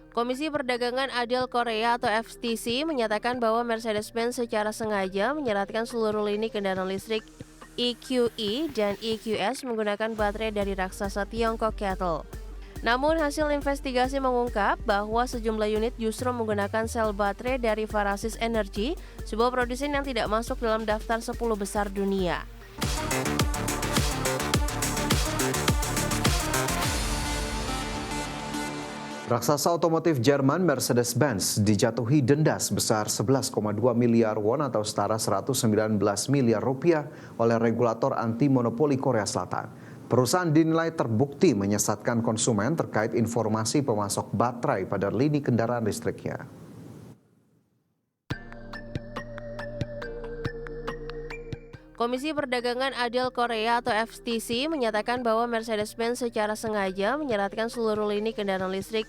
Komisi Perdagangan Adil Korea atau FTC menyatakan bahwa Mercedes-Benz secara sengaja menyeratkan seluruh lini kendaraan listrik EQE dan EQS menggunakan baterai dari raksasa Tiongkok CATL. Namun hasil investigasi mengungkap bahwa sejumlah unit justru menggunakan sel baterai dari Farasis Energy, sebuah produsen yang tidak masuk dalam daftar 10 besar dunia. Raksasa otomotif Jerman Mercedes-Benz dijatuhi denda sebesar 11,2 miliar won atau setara 119 miliar rupiah oleh regulator anti-monopoli Korea Selatan. Perusahaan dinilai terbukti menyesatkan konsumen terkait informasi pemasok baterai pada lini kendaraan listriknya. Komisi Perdagangan Adil Korea atau FTC menyatakan bahwa Mercedes-Benz secara sengaja menyeratkan seluruh lini kendaraan listrik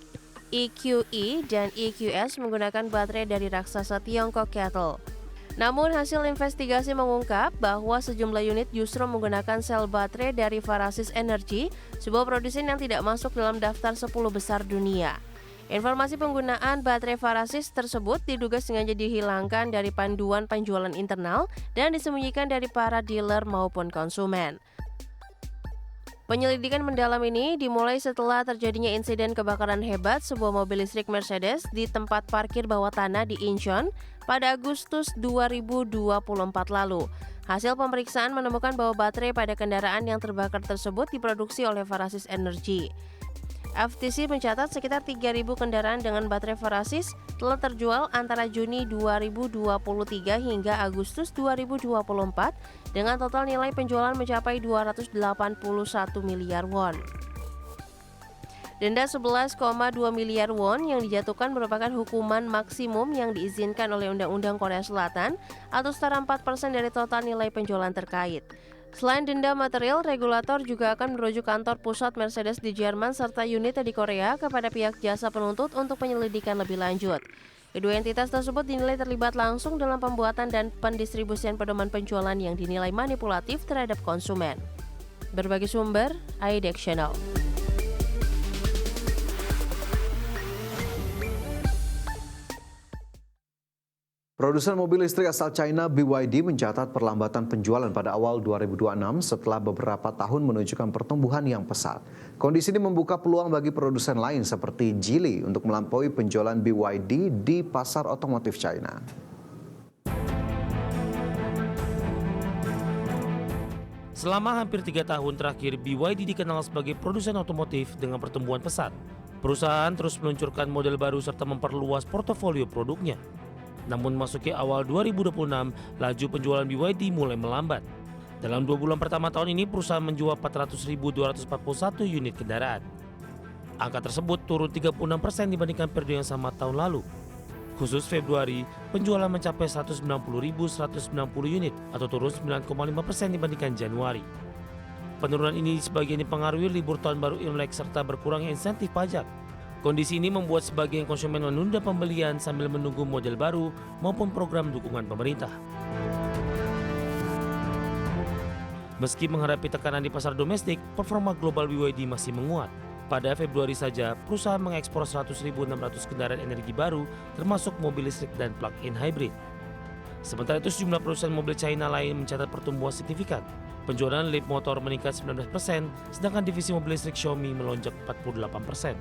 EQE dan EQS menggunakan baterai dari raksasa Tiongkok CATL. Namun hasil investigasi mengungkap bahwa sejumlah unit justru menggunakan sel baterai dari Farasis Energy, sebuah produsen yang tidak masuk dalam daftar 10 besar dunia. Informasi penggunaan baterai Farasis tersebut diduga sengaja dihilangkan dari panduan penjualan internal dan disembunyikan dari para dealer maupun konsumen. Penyelidikan mendalam ini dimulai setelah terjadinya insiden kebakaran hebat sebuah mobil listrik Mercedes di tempat parkir bawah tanah di Incheon pada Agustus 2024 lalu. Hasil pemeriksaan menemukan bahwa baterai pada kendaraan yang terbakar tersebut diproduksi oleh Farasis Energy. FTC mencatat sekitar 3.000 kendaraan dengan baterai Farasis telah terjual antara Juni 2023 hingga Agustus 2024 dengan total nilai penjualan mencapai 281 miliar won. Denda 11,2 miliar won yang dijatuhkan merupakan hukuman maksimum yang diizinkan oleh Undang-Undang Korea Selatan atau setara 4% dari total nilai penjualan terkait. Selain denda material, regulator juga akan merujuk kantor pusat Mercedes di Jerman serta unit di Korea kepada pihak jasa penuntut untuk penyelidikan lebih lanjut. Kedua entitas tersebut dinilai terlibat langsung dalam pembuatan dan pendistribusian pedoman penjualan yang dinilai manipulatif terhadap konsumen. Berbagai sumber, IDX Channel. Produsen mobil listrik asal China BYD mencatat perlambatan penjualan pada awal 2026 setelah beberapa tahun menunjukkan pertumbuhan yang pesat. Kondisi ini membuka peluang bagi produsen lain seperti Geely untuk melampaui penjualan BYD di pasar otomotif China. Selama hampir 3 tahun terakhir, BYD dikenal sebagai produsen otomotif dengan pertumbuhan pesat. Perusahaan terus meluncurkan model baru serta memperluas portofolio produknya. Namun memasuki awal 2026, laju penjualan BYD mulai melambat. Dalam 2 bulan pertama tahun ini, perusahaan menjual 400.241 unit kendaraan. Angka tersebut turun 36% dibandingkan periode yang sama tahun lalu. Khusus Februari, penjualan mencapai 190.190 unit atau turun 9,5% dibandingkan Januari. Penurunan ini sebagian dipengaruhi libur tahun baru Imlek serta berkurangnya insentif pajak. Kondisi ini membuat sebagian konsumen menunda pembelian sambil menunggu model baru maupun program dukungan pemerintah. Meski menghadapi tekanan di pasar domestik, performa global BYD masih menguat. Pada Februari saja, perusahaan mengekspor 100.600 kendaraan energi baru termasuk mobil listrik dan plug-in hybrid. Sementara itu sejumlah perusahaan mobil China lain mencatat pertumbuhan signifikan. Penjualan Leap Motor meningkat 19%, sedangkan divisi mobil listrik Xiaomi melonjak 48%.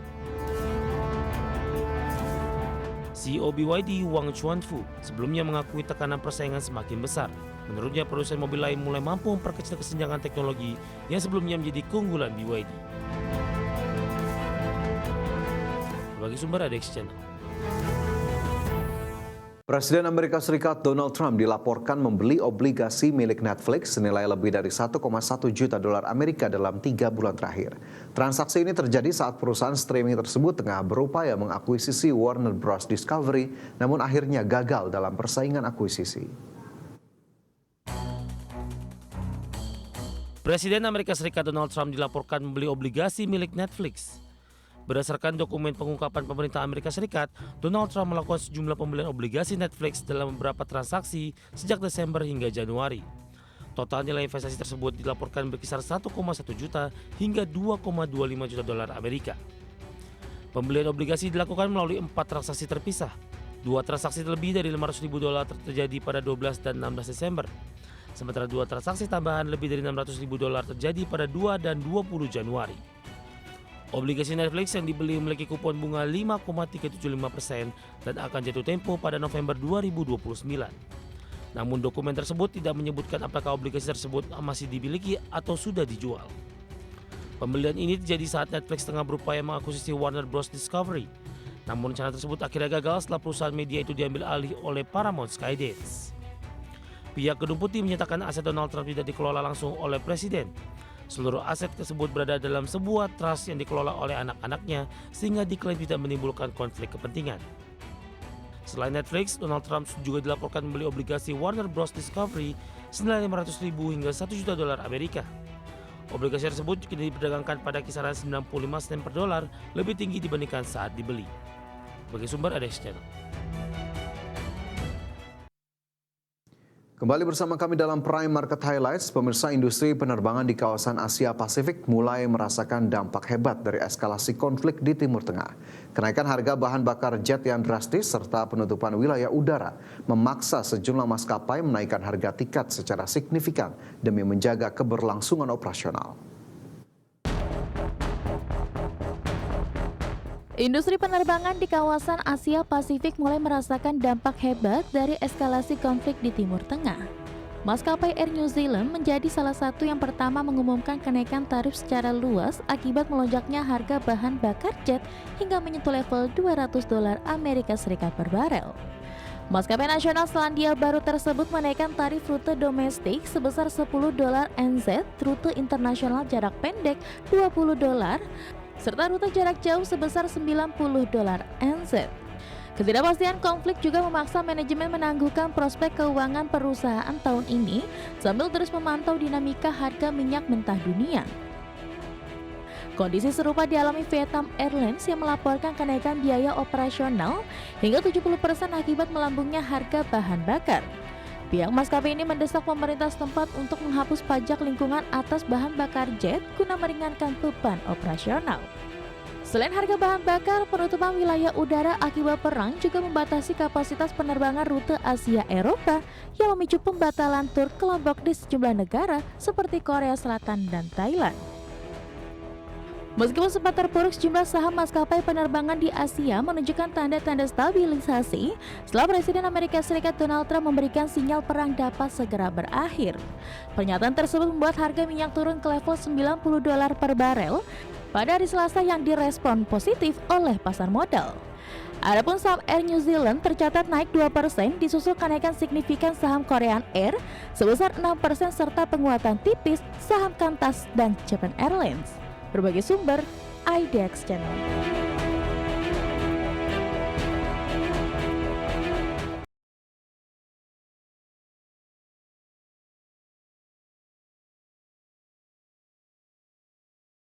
CEO BYD Wang Chuanfu sebelumnya mengakui tekanan persaingan semakin besar. Menurutnya produsen mobil lain mulai mampu memperkecil kesenjangan teknologi yang sebelumnya menjadi keunggulan BYD. Bagi sumber IDX Channel. Presiden Amerika Serikat Donald Trump dilaporkan membeli obligasi milik Netflix senilai lebih dari 1,1 juta dolar Amerika dalam 3 bulan terakhir. Transaksi ini terjadi saat perusahaan streaming tersebut tengah berupaya mengakuisisi Warner Bros. Discovery, namun akhirnya gagal dalam persaingan akuisisi. Presiden Amerika Serikat Donald Trump dilaporkan membeli obligasi milik Netflix. Berdasarkan dokumen pengungkapan pemerintah Amerika Serikat, Donald Trump melakukan sejumlah pembelian obligasi Netflix dalam beberapa transaksi sejak Desember hingga Januari. Total nilai investasi tersebut dilaporkan berkisar 1,1 juta hingga 2,25 juta dolar Amerika. Pembelian obligasi dilakukan melalui 4 transaksi terpisah. 2 transaksi lebih dari $500.000 terjadi pada 12 dan 16 Desember. Sementara 2 transaksi tambahan lebih dari $600.000 terjadi pada 2 dan 20 Januari. Obligasi Netflix yang dibeli memiliki kupon bunga 5,375% dan akan jatuh tempo pada November 2029. Namun dokumen tersebut tidak menyebutkan apakah obligasi tersebut masih dimiliki atau sudah dijual. Pembelian ini terjadi saat Netflix tengah berupaya mengakuisisi Warner Bros. Discovery. Namun rencana tersebut akhirnya gagal setelah perusahaan media itu diambil alih oleh Paramount Skydance. Pihak Gedung Putih menyatakan aset Donald Trump tidak dikelola langsung oleh Presiden. Seluruh aset tersebut berada dalam sebuah trust yang dikelola oleh anak-anaknya sehingga diklaim tidak menimbulkan konflik kepentingan. Selain Netflix, Donald Trump juga dilaporkan membeli obligasi Warner Bros. Discovery senilai $500.000 hingga $1 juta Amerika. Obligasi tersebut juga diperdagangkan pada kisaran 95 sen per dolar, lebih tinggi dibandingkan saat dibeli. Bagi sumber ADX Channel. Kembali bersama kami dalam Prime Market Highlights, pemirsa. Industri penerbangan di kawasan Asia Pasifik mulai merasakan dampak hebat dari eskalasi konflik di Timur Tengah. Kenaikan harga bahan bakar jet yang drastis serta penutupan wilayah udara memaksa sejumlah maskapai menaikkan harga tiket secara signifikan demi menjaga keberlangsungan operasional. Industri penerbangan di kawasan Asia Pasifik mulai merasakan dampak hebat dari eskalasi konflik di Timur Tengah. Maskapai Air New Zealand menjadi salah satu yang pertama mengumumkan kenaikan tarif secara luas akibat melonjaknya harga bahan bakar jet hingga menyentuh level $200 Amerika Serikat per barel. Maskapai nasional Selandia Baru tersebut menaikkan tarif rute domestik sebesar $10 NZ, rute internasional jarak pendek $20, serta rute jarak jauh sebesar $90 NZ. Ketidakpastian konflik juga memaksa manajemen menangguhkan prospek keuangan perusahaan tahun ini sambil terus memantau dinamika harga minyak mentah dunia. Kondisi serupa dialami Vietnam Airlines yang melaporkan kenaikan biaya operasional hingga 70% akibat melambungnya harga bahan bakar. Pihak maskapai ini mendesak pemerintah setempat untuk menghapus pajak lingkungan atas bahan bakar jet guna meringankan beban operasional. Selain harga bahan bakar, penutupan wilayah udara akibat perang juga membatasi kapasitas penerbangan rute Asia Eropa yang memicu pembatalan tur kelompok di sejumlah negara seperti Korea Selatan dan Thailand. Meskipun sempat terpuruk, sejumlah saham maskapai penerbangan di Asia menunjukkan tanda-tanda stabilisasi setelah Presiden Amerika Serikat Donald Trump memberikan sinyal perang dapat segera berakhir. Pernyataan tersebut membuat harga minyak turun ke level $90 per barel pada hari Selasa yang direspon positif oleh pasar modal. Adapun saham Air New Zealand tercatat naik 2%, disusul kenaikan signifikan saham Korean Air sebesar 6% serta penguatan tipis saham Qantas dan Japan Airlines. Berbagai sumber, IDX Channel.